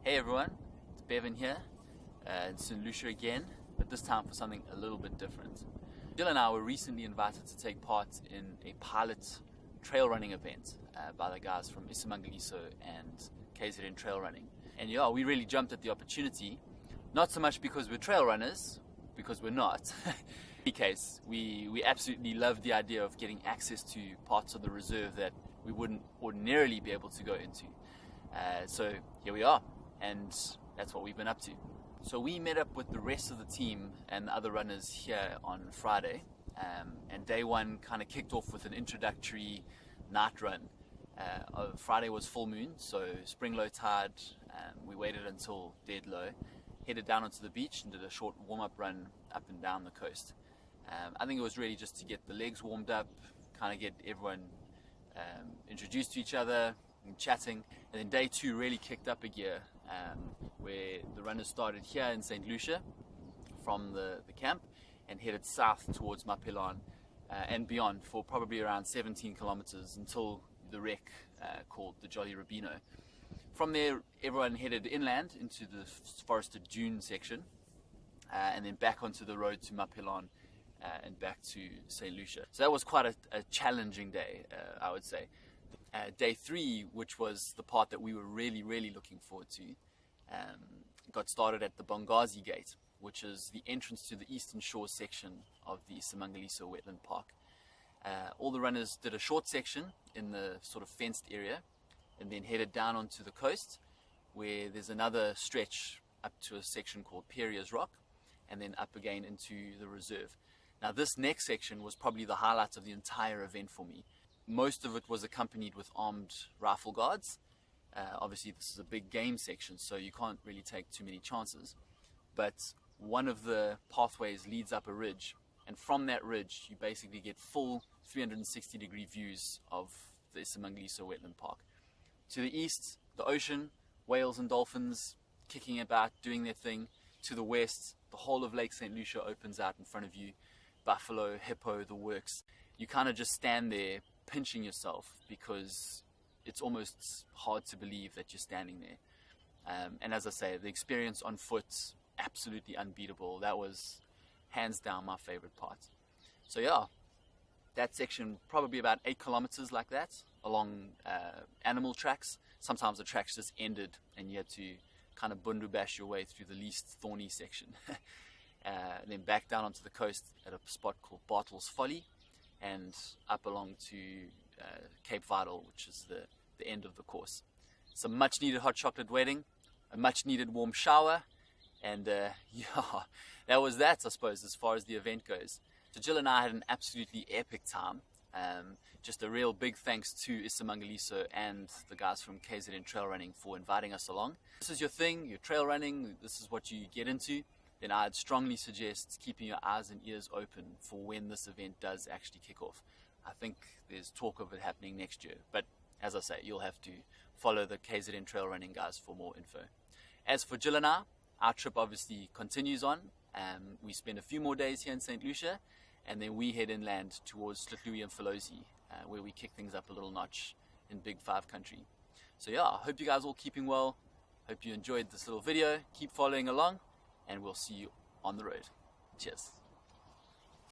Hey everyone, it's Bevan here in St. Lucia again, but this time for something a little bit different. Jill and I were recently invited to take part in a pilot trail running event by the guys from iSimangaliso and KZN Trail Running. And yeah, we really jumped at the opportunity, not so much because we're trail runners, because we're not. In any case, we absolutely loved the idea of getting access to parts of the reserve that we wouldn't ordinarily be able to go into. So here we are, and that's what we've been up to. So we met up with the rest of the team and the other runners here on Friday, and day one kind of kicked off with an introductory night run. Friday was full moon, so spring low tide. We waited until dead low, headed down onto the beach and did a short warm-up run up and down the coast. I think it was really just to get the legs warmed up, kind of get everyone introduced to each other and chatting. And then day two really kicked up a gear, where the runners started here in St. Lucia from the camp and headed south towards Mapelan and beyond for probably around 17 kilometers until the wreck called the Jolly Rubino. From there, everyone headed inland into the forested dune section and then back onto the road to Mapelan and back to St. Lucia. So that was quite a challenging day, I would say. Day three, which was the part that we were really looking forward to, got started at the Bongazi Gate, which is the entrance to the eastern shore section of the iSimangaliso Wetland Park. All the runners did a short section in the sort of fenced area and then headed down onto the coast, where there's another stretch up to a section called Peria's Rock and then up again into the reserve. Now this next section was probably the highlight of the entire event for me. Most of it was accompanied with armed rifle guards. Obviously this is a big game section, so you can't really take too many chances. But one of the pathways leads up a ridge, and from that ridge you basically get full 360-degree views of the iSimangaliso Wetland Park. To the east, the ocean, whales and dolphins kicking about, doing their thing. To the west, the whole of Lake St. Lucia opens out in front of you. Buffalo, hippo, the works. You kind of just stand there pinching yourself because it's almost hard to believe that you're standing there. And as I say, the experience on foot, absolutely unbeatable. That was hands down my favorite part. So yeah, that section probably about 8 kilometers like that along animal tracks. Sometimes the tracks just ended and you had to kind of bundu bash your way through the least thorny section. Then back down onto the coast at a spot called Bartle's Folly and up along to Cape Vital, which is the end of the course. Some much needed hot chocolate wetting, a much needed warm shower, and yeah, that was that, I suppose, as far as the event goes. So Jill and I had an absolutely epic time. Just a real big thanks to iSimangaliso and the guys from KZN Trail Running for inviting us along. This is your thing, your trail running, this is what you get into, then I'd strongly suggest keeping your eyes and ears open for when this event does actually kick off. I think there's talk of it happening next year, but as I say, you'll have to follow the KZN Trail Running guys for more info. As for Jill and I, our trip obviously continues on. We spend a few more days here in St. Lucia, and then we head inland towards Tlhotloe and Filosi, where we kick things up a little notch in Big Five country. So yeah, I hope you guys are all keeping well. Hope you enjoyed this little video. Keep following along, and we'll see you on the road. Cheers.